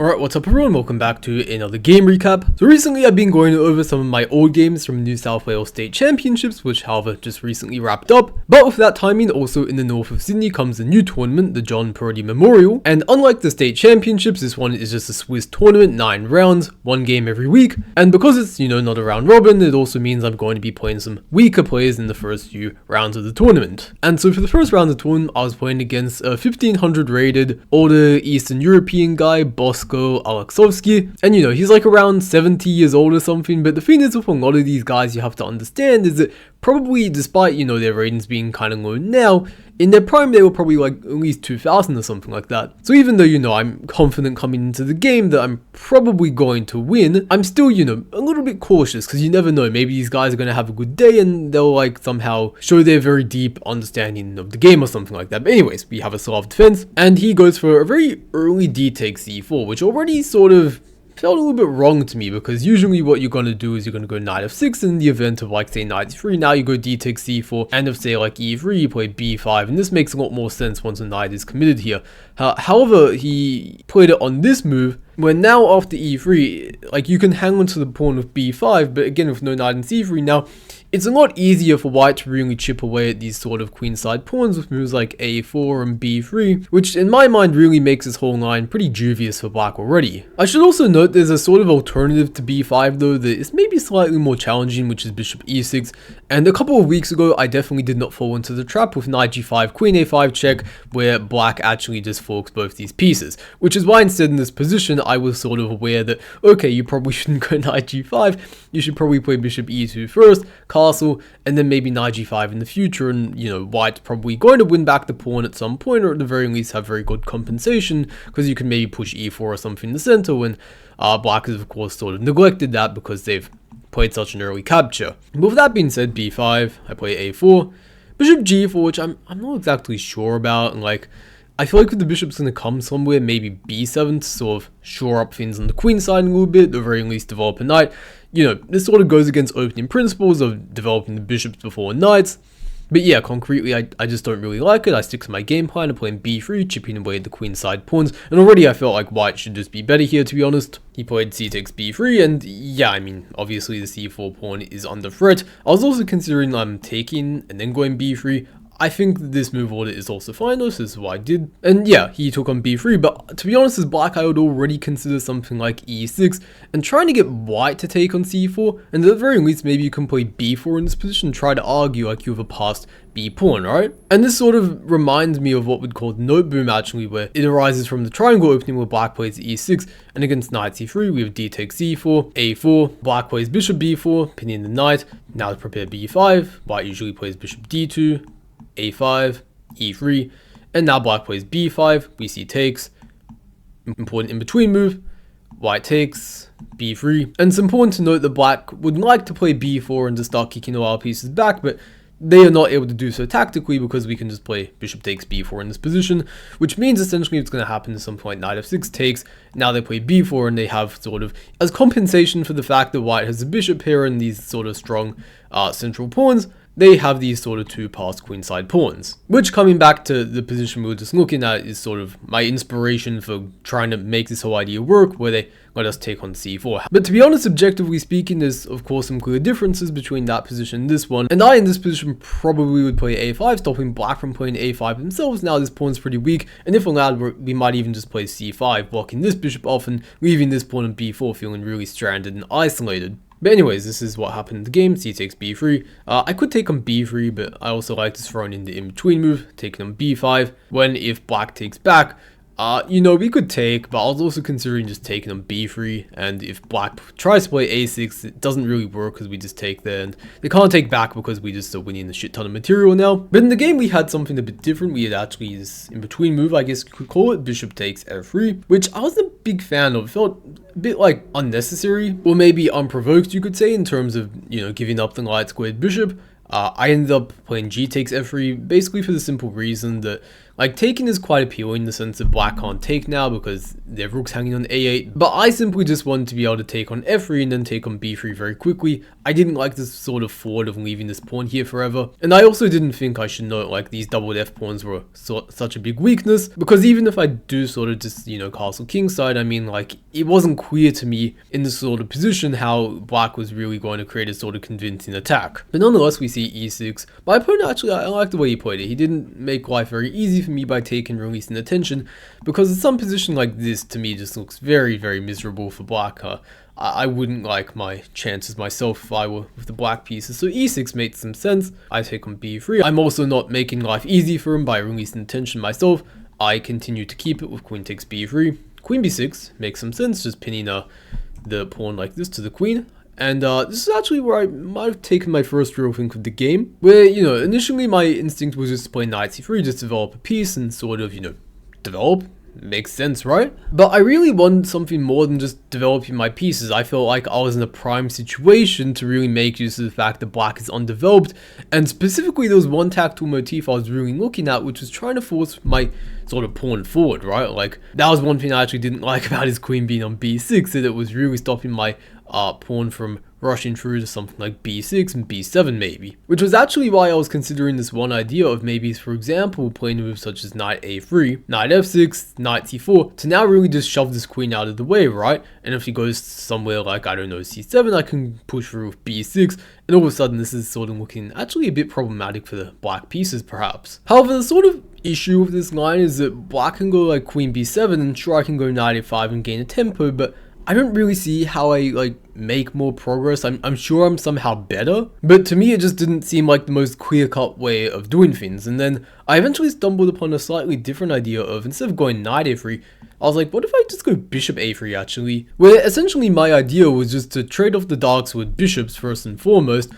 Alright, what's up everyone, welcome back to another game recap. So recently I've been going over some of my old games from New South Wales State Championships, which however just recently wrapped up. But with that timing, also in the north of Sydney comes a new tournament, the Purdy Memorial. And unlike the State Championships, this one is just a Swiss tournament, 9 rounds, 1 game every week. And because it's, not a round robin, it also means I'm going to be playing some weaker players in the first few rounds of the tournament. And so for the first round of the tournament, I was playing against a 1500 rated, older Eastern European guy, Bosco Alexovsky, and he's like around 70 years old or something. But the thing is, with a lot of these guys, you have to understand is that probably despite their ratings being kind of low now, in their prime they were probably like at least 2000 or something like that. So even though I'm confident coming into the game that I'm probably going to win, I'm still a little bit cautious, because you never know, maybe these guys are going to have a good day and they'll like somehow show their very deep understanding of the game or something like that. But anyways, we have a Slav defense and he goes for a very early d takes c4, which already sort of felt a little bit wrong to me, because usually what you're going to do is you're going to go knight f6 in the event of like say knight e3. Now you go d takes c4, and if say like e3 you play b5, and this makes a lot more sense once a knight is committed here. However, he played it on this move where now after e3 like you can hang on to the pawn with b5, but again with no knight in c3 now, it's a lot easier for white to really chip away at these sort of queenside pawns with moves like a4 and b3, which in my mind really makes this whole line pretty dubious for black already. I should also note there's a sort of alternative to b5 though that is maybe slightly more challenging, which is bishop e6, and a couple of weeks ago I definitely did not fall into the trap with knight g5, queen a5 check, where black actually just forks both these pieces, which is why instead in this position I was sort of aware that okay, you probably shouldn't go knight g5, you should probably play bishop e2 first, castle, and then maybe knight g5 in the future, and white's probably going to win back the pawn at some point, or at the very least have very good compensation, because you can maybe push e4 or something in the center, when black has of course sort of neglected that because they've played such an early capture. But with that being said, b5, I play a4, bishop g4, which I'm not exactly sure about, and like I feel like if the bishop's going to come somewhere, maybe b7 to sort of shore up things on the queen side a little bit, at the very least develop a knight. This sort of goes against opening principles of developing the bishops before knights. But yeah, concretely, I just don't really like it. I stick to my game plan of playing b3, chipping away at the queenside pawns. And already I felt like white should just be better here, to be honest. He played c takes b3, and yeah, I mean, obviously the c4 pawn is under threat. I was also considering taking and then going b3. I think this move order is also fine though, so this is what I did. And yeah, he took on b3, but to be honest as black I would already consider something like e6, and trying to get white to take on c4, and at the very least maybe you can play b4 in this position and try to argue like you have a passed b pawn, right? And this sort of reminds me of what we'd call note boom actually, where it arises from the triangle opening where black plays e6, and against knight c3 we have d takes c4, a4, black plays bishop b4, pinning the knight. Now to prepare b5, white usually plays bishop d2, a5, e3, and now black plays b5, we see takes, important in between move, white takes, b3, and it's important to note that black would like to play b4 and just start kicking all our pieces back, but they are not able to do so tactically because we can just play bishop takes b4 in this position, which means essentially it's going to happen at some point knight f6 takes. Now they play b4 and they have sort of, as compensation for the fact that white has a bishop here and these sort of strong central pawns, they have these sort of two passed queenside pawns, which, coming back to the position we were just looking at, is sort of my inspiration for trying to make this whole idea work, where they let us take on c4. But to be honest, objectively speaking, there's of course some clear differences between that position and this one, and I in this position probably would play a5, stopping black from playing a5 themselves. Now this pawn's pretty weak, and if allowed we might even just play c5, blocking this bishop off and leaving this pawn on b4 feeling really stranded and isolated. But anyways, this is what happened in the game. C takes b3. I could take on b3, but I also like to throw in the in-between move, taking on b5. When if black takes back, we could take, but I was also considering just taking on b3, and if black tries to play a6, it doesn't really work because we just take there, and they can't take back because we just are winning a shit ton of material now. But in the game we had something a bit different. We had actually this in-between move, I guess you could call it, bishop takes f3, which I wasn't a big fan of. It felt a bit like unnecessary, or maybe unprovoked you could say, in terms of, giving up the light squared bishop. I ended up playing g takes f3 basically for the simple reason that Like, taking is quite appealing in the sense that black can't take now because their rook's hanging on a8, but I simply just wanted to be able to take on f3 and then take on b3 very quickly. I didn't like this sort of thought of leaving this pawn here forever, and I also didn't think I should note like these doubled f pawns were such a big weakness, because even if I do sort of just, you know, castle kingside, I mean, like, it wasn't clear to me in this sort of position how black was really going to create a sort of convincing attack. But nonetheless, we see e6. My opponent, actually, I like the way he played it. He didn't make life very easy for me by taking and releasing the tension, because in some position like this, to me, just looks very, very miserable for black. I wouldn't like my chances myself if I were with the black pieces, so e6 makes some sense. I take on b3. I'm also not making life easy for him by releasing the tension myself. I continue to keep it with queen takes b3. Queen b6 makes some sense, just pinning the pawn like this to the queen. And this is actually where I might have taken my first real think of the game, where, you know, initially my instinct was just to play knight c3, just develop a piece and sort of, you know, develop. Makes sense, right? But I really wanted something more than just developing my pieces. I felt like I was in a prime situation to really make use of the fact that black is undeveloped, and specifically there was one tactical motif I was really looking at, which was trying to force my sort of pawn forward, right? Like, that was one thing I actually didn't like about his queen being on b6, that it was really stopping my pawn from rushing through to something like b6 and b7 maybe. Which was actually why I was considering this one idea of maybe, for example, playing moves such as knight a3, knight f6, knight c4, to now really just shove this queen out of the way, right? And if he goes somewhere like, I don't know, c7, I can push through with b6, and all of a sudden this is sort of looking actually a bit problematic for the black pieces perhaps. However, the sort of issue with this line is that black can go like queen b7, and sure, I can go knight a5 and gain a tempo, but I don't really see how I like make more progress. I'm sure I'm somehow better, but to me it just didn't seem like the most clear-cut way of doing things. And then I eventually stumbled upon a slightly different idea of, instead of going knight a3, I was like, what if I just go bishop a3 actually? Where essentially my idea was just to trade off the darks with bishops first and foremost,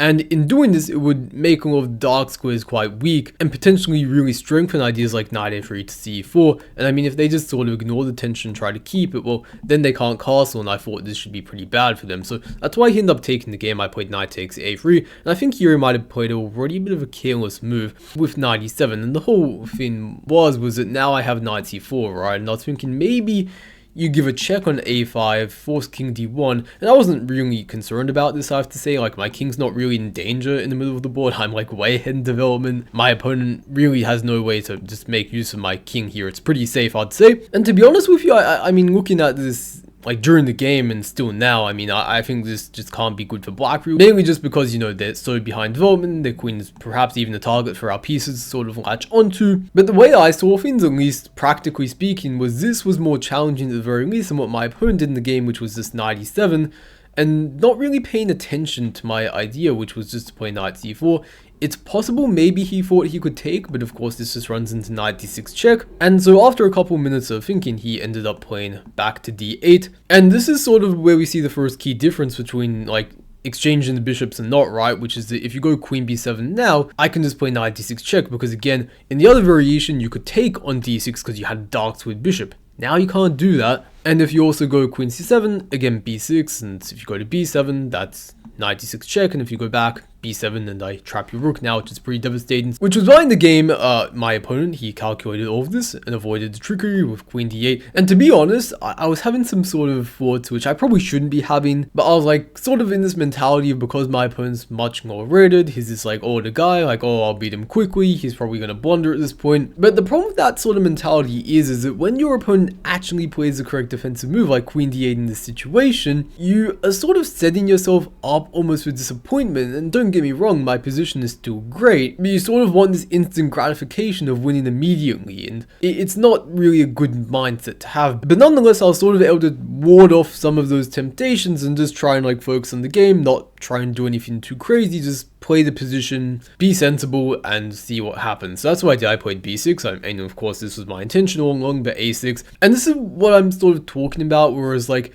and in doing this, it would make a lot of dark squares quite weak and potentially really strengthen ideas like knight a3 to c4. And I mean, if they just sort of ignore the tension and try to keep it, well, then they can't castle, and I thought this should be pretty bad for them. So that's why he ended up taking the game. I played knight takes a3, and I think here he might have played already a bit of a careless move with knight e7. And the whole thing was that now I have knight c4, right? And I was thinking maybe you give a check on a5, force king d1, and I wasn't really concerned about this, I have to say. Like, my king's not really in danger in the middle of the board. I'm like way ahead in development. My opponent really has no way to just make use of my king here. It's pretty safe, I'd say. And to be honest with you, I mean, looking at this like during the game and still now, I mean, I think this just can't be good for black, really. Mainly just because, you know, they're so behind development, their queen is perhaps even a target for our pieces to sort of latch onto. But the way I saw things, at least practically speaking, was this was more challenging at the very least than what my opponent did in the game, which was this knight e7, and not really paying attention to my idea, which was just to play knight c4. It's possible maybe he thought he could take, but of course this just runs into knight d6 check. And so after a couple minutes of thinking, he ended up playing back to d8. And this is sort of where we see the first key difference between like exchanging the bishops and not, right? Which is that if you go queen b7 now, I can just play knight d6 check, because again, in the other variation, you could take on d6 because you had darks with bishop. Now you can't do that. And if you also go queen c7, again b6, and if you go to b7, that's knight d6 check, and if you go back, b7, and I trap your rook now, which is pretty devastating. Which was why in the game, my opponent, he calculated all of this and avoided the trickery with queen d8. And to be honest, I was having some sort of thoughts which I probably shouldn't be having, but I was like sort of in this mentality of, because my opponent's much lower rated, he's this like older guy, like, oh, I'll beat him quickly, he's probably gonna blunder at this point. But the problem with that sort of mentality is that when your opponent actually plays the correct defensive move like queen d8 in this situation, you are sort of setting yourself up almost for disappointment. And don't get me wrong, my position is still great, but you sort of want this instant gratification of winning immediately, and it's not really a good mindset to have. But nonetheless, I was sort of able to ward off some of those temptations and just try and like focus on the game, not try and do anything too crazy, just play the position, be sensible, and see what happens. So that's why I played b6, and of course this was my intention all along, but a6. And this is what I'm sort of talking about, whereas like,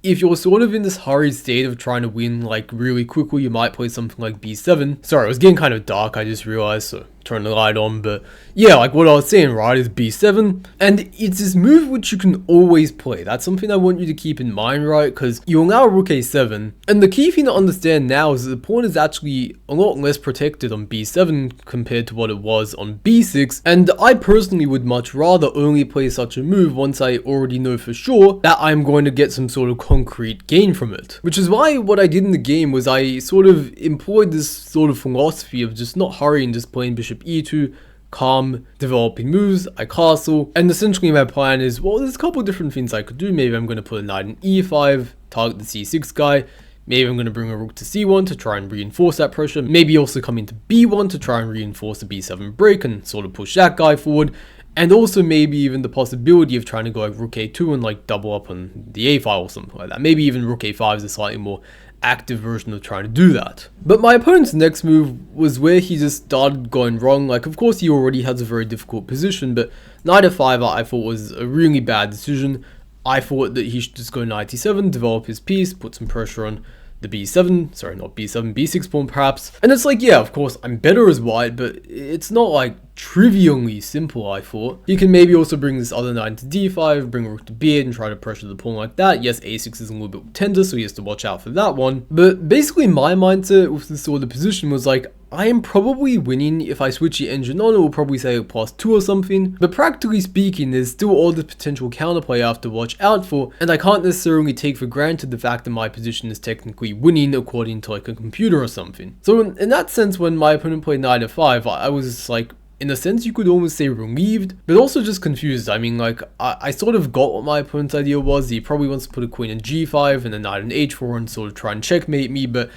if you're sort of in this hurried state of trying to win like really quickly, you might play something like b7. Sorry, it was getting kind of dark, I just realized, so turn the light on, but yeah, like what I was saying, right, is b7, and it's this move which you can always play. That's something I want you to keep in mind, right, because you allow rook a7, and the key thing to understand now is that the pawn is actually a lot less protected on b7 compared to what it was on b6, and I personally would much rather only play such a move once I already know for sure that I'm going to get some sort of concrete gain from it. Which is why what I did in the game was I sort of employed this sort of philosophy of just not hurrying, just playing bishop e2, calm, developing moves, I castle, and essentially my plan is, well, there's a couple of different things I could do. Maybe I'm going to put a knight in e5, target the c6 guy. Maybe I'm going to bring a rook to c1 to try and reinforce that pressure. Maybe also come into b1 to try and reinforce the b7 break and sort of push that guy forward. And also maybe even the possibility of trying to go like rook a2 and like double up on the a file or something like that. Maybe even rook a5 is a slightly more active version of trying to do that. But my opponent's next move was where he just started going wrong. Like, of course he already has a very difficult position, but knight f5 I thought was a really bad decision. I thought that he should just go knight e7, develop his piece, put some pressure on the b7, sorry, not b7, b6 pawn perhaps. And it's like, yeah, of course, I'm better as white, but it's not like trivially simple, I thought. You can maybe also bring this other knight to d5, bring a rook to b8 and try to pressure the pawn like that. Yes, a6 is a little bit tender, so he has to watch out for that one. But basically my mindset with this sort of position was like, I am probably winning. If I switch the engine on, it will probably say +2 or something. But practically speaking, there's still all the potential counterplay I have to watch out for, and I can't necessarily take for granted the fact that my position is technically winning according to like a computer or something. So in that sense, when my opponent played knight f5, I was like, in a sense, you could almost say relieved, but also just confused. I mean, like, I sort of got what my opponent's idea was. He probably wants to put a queen in g5 and a knight in h4 and sort of try and checkmate me, but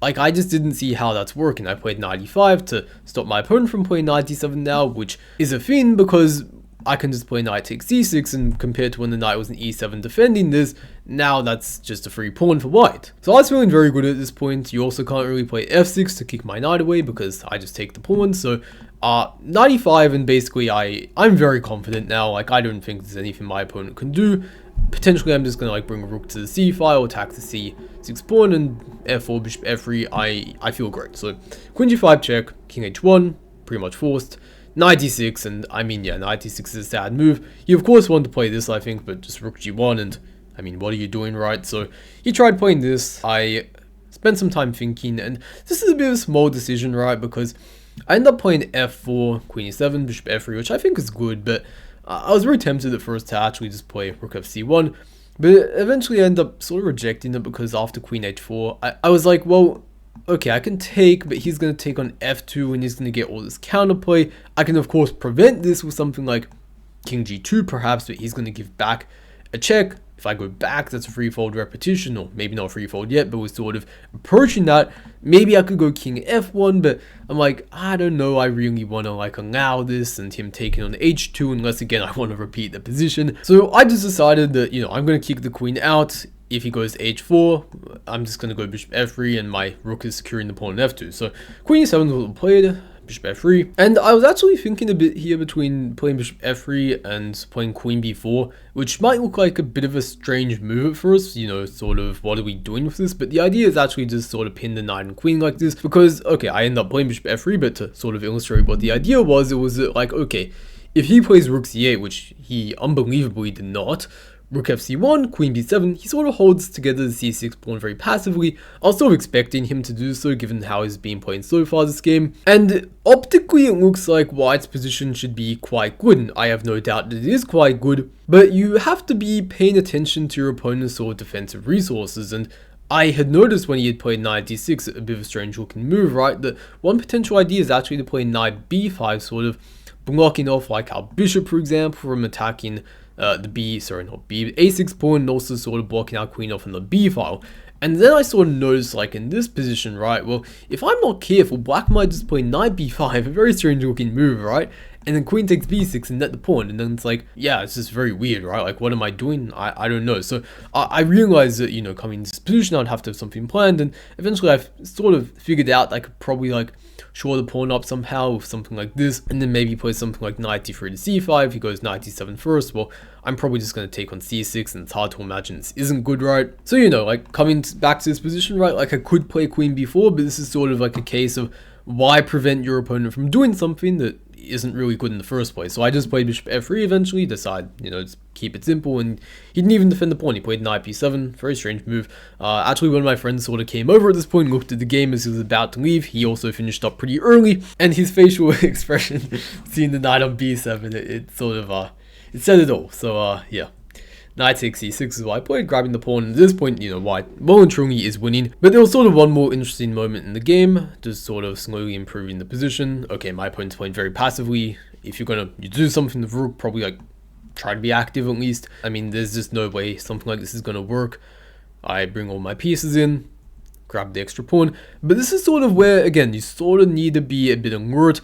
like, I just didn't see how that's working. I played knight e5 to stop my opponent from playing knight e7 now, which is a thing because I can just play knight takes c6, and compared to when the knight was in e7 defending this, now that's just a free pawn for white. So I was feeling very good at this point. You also can't really play f6 to kick my knight away because I just take the pawn. So knight e5, and basically I'm very confident now. Like, I don't think there's anything my opponent can do. Potentially I'm just gonna like bring a rook to the c file, attack the c6 pawn, and f4, bishop f3. I feel great. So queen g5 check, king h1, pretty much forced. Knight e6, and I mean, yeah, knight e6 is a sad move. You of course want to play this, I think, but just rook g1, and I mean, what are you doing, right? So he tried playing this. I spent some time thinking, and this is a bit of a small decision, right? Because I ended up playing f4, queen e7, bishop f3, which I think is good, but I was very tempted at first to actually just play rook fc1, but eventually I ended up sort of rejecting it because after queen h4, I was like, well, okay, I can take, but he's going to take on f2 and he's going to get all this counterplay. I can, of course, prevent this with something like king g2 perhaps, but he's going to give back a check. If I go back, that's a threefold repetition, or maybe not threefold yet, but we're sort of approaching that. Maybe I could go king f1, but I'm like, I don't know, I really want to like allow this and him taking on h2, unless again I want to repeat the position. So I just decided that, you know, I'm going to kick the queen out. If he goes h4, I'm just going to go bishop f3, and my rook is securing the pawn on f2. So queen e7 was played, bishop f3, and I was actually thinking a bit here between playing bishop f3 and playing queen b4, which might look like a bit of a strange move at first, you know, sort of what are we doing with this, but the idea is actually just sort of pin the knight and queen like this, because, okay, I end up playing bishop f3, but to sort of illustrate what the idea was, it was like, okay, if he plays rook c8, which he unbelievably did not, rook fc1, queen b7, he sort of holds together the c6 pawn very passively. I was sort of expecting him to do so given how he's been playing so far this game, and optically it looks like white's position should be quite good, and I have no doubt that it is quite good, but you have to be paying attention to your opponent's sort of defensive resources, and I had noticed when he had played knight d6, a bit of a strange looking move, right, that one potential idea is actually to play knight b5, sort of blocking off like our bishop, for example, from attacking the a6 pawn, and also sort of blocking our queen off on the b file. And then I sort of noticed, like in this position, right, well, if I'm not careful, black might just play knight b5, a very strange looking move, right, and then queen takes b6 and net the pawn, and then it's like, yeah, it's just very weird, right, like what am I doing? I don't know. So I realized that, you know, coming into this position I'd have to have something planned, and eventually I've sort of figured out I could probably like shore the pawn up somehow with something like this, and then maybe play something like knight d3 to c5. He goes knight d7 first. Well, I'm probably just going to take on c6, and it's hard to imagine this isn't good, right? So, you know, like coming back to this position, right, like I could play queen b4, but this is sort of like a case of why prevent your opponent from doing something that isn't really good in the first place? So I just played bishop f3 eventually, decide, just keep it simple, and he didn't even defend the pawn. He played knight b7, very strange move. Actually, one of my friends sort of came over at this point, looked at the game as he was about to leave. He also finished up pretty early, and his facial expression, seeing the knight on b7, it sort of, it said it all. So, yeah. Knight takes e6 is what I played, grabbing the pawn. At this point, white well and truly is winning. But there was sort of one more interesting moment in the game, just sort of slowly improving the position. Okay, my opponent's playing very passively. If you're gonna do something with rook, probably like try to be active at least. I mean, there's just no way something like this is gonna work. I bring all my pieces in, grab the extra pawn. But this is sort of where, again, you sort of need to be a bit alert.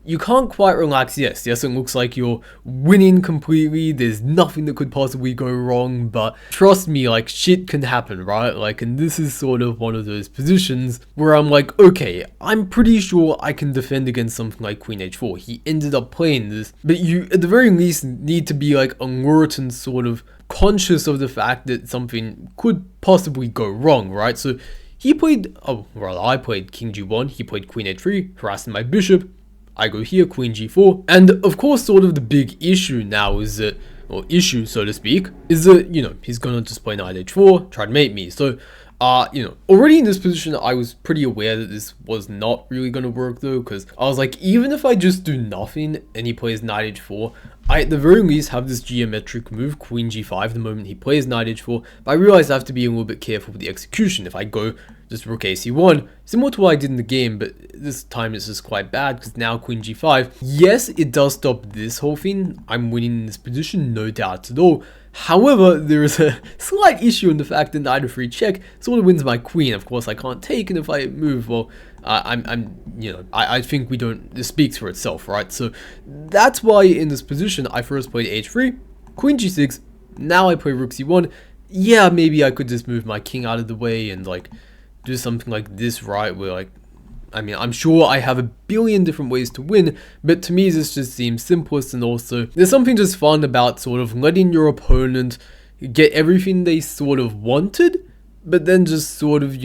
You can't quite relax. Yes, it looks like you're winning completely. There's nothing that could possibly go wrong, but trust me, like, shit can happen, right? Like, and this is sort of one of those positions where I'm like, okay, I'm pretty sure I can defend against something like queen h4. He ended up playing this, but you, at the very least, need to be, like, alert and sort of conscious of the fact that something could possibly go wrong, right? So he played, I played king g1, he played queen h3, harassing my bishop. I go here, queen g4, and of course sort of the big issue now is that, or issue so to speak, is that, he's gonna just play knight h4, try to mate me. So, already in this position, I was pretty aware that this was not really gonna work though, because I was like, even if I just do nothing and he plays knight h4, I at the very least have this geometric move, queen g5, the moment he plays knight h4, but I realized I have to be a little bit careful with the execution. If I go just rook ac1, similar to what I did in the game, but this time it's just quite bad because now queen g5. Yes, it does stop this whole thing. I'm winning in this position, no doubt at all. However, there is a slight issue in the fact that knight f3 check sort of wins my queen. Of course, I can't take, and if I move, well, I think we don't. This speaks for itself, right? So that's why in this position I first played h3, queen g6. Now I play rook c1. Yeah, maybe I could just move my king out of the way and like do something like this, right? Where like, I mean, I'm sure I have a billion different ways to win, but to me this just seems simplest, and also there's something just fun about sort of letting your opponent get everything they sort of wanted, but then just sort of,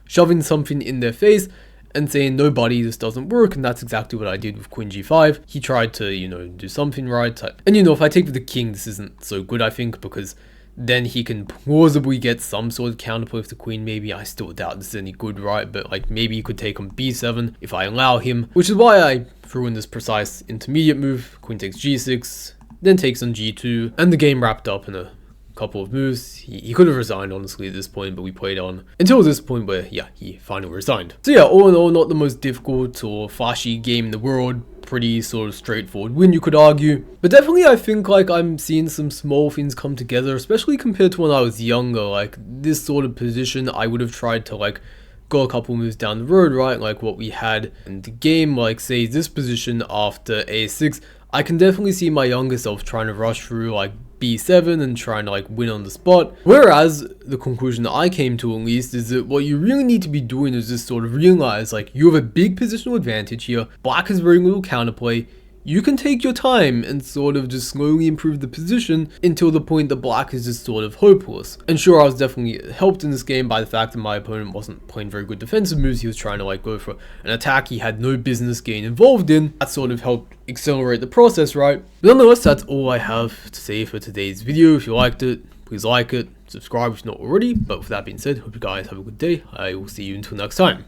shoving something in their face and saying, no buddy, this doesn't work. And that's exactly what I did with queen g5. He tried to, do something right. And if I take with the king, this isn't so good, I think, because then he can plausibly get some sort of counterplay with the queen. Maybe I still doubt this is any good, right? But like maybe he could take on b7 if I allow him, which is why I threw in this precise intermediate move. Queen takes g6, then takes on g2, and the game wrapped up in a couple of moves. He could have resigned honestly at this point, but we played on until this point where, yeah, he finally resigned. So yeah, all in all, not the most difficult or flashy game in the world. Pretty sort of straightforward win, you could argue, but definitely I think like I'm seeing some small things come together, especially compared to when I was younger. Like this sort of position, I would have tried to like go a couple moves down the road, right? Like what we had in the game, like say this position after a6, I can definitely see my younger self trying to rush through like b7 and trying to like win on the spot. Whereas the conclusion that I came to, at least, is that what you really need to be doing is just sort of realize like you have a big positional advantage here. Black has very little counterplay. You can take your time and sort of just slowly improve the position until the point that black is just sort of hopeless. And sure, I was definitely helped in this game by the fact that my opponent wasn't playing very good defensive moves. He was trying to like go for an attack he had no business getting involved in. That sort of helped accelerate the process, right? But nonetheless, that's all I have to say for today's video. If you liked it, please like it, subscribe if you're not already. But with that being said, hope you guys have a good day. I will see you until next time.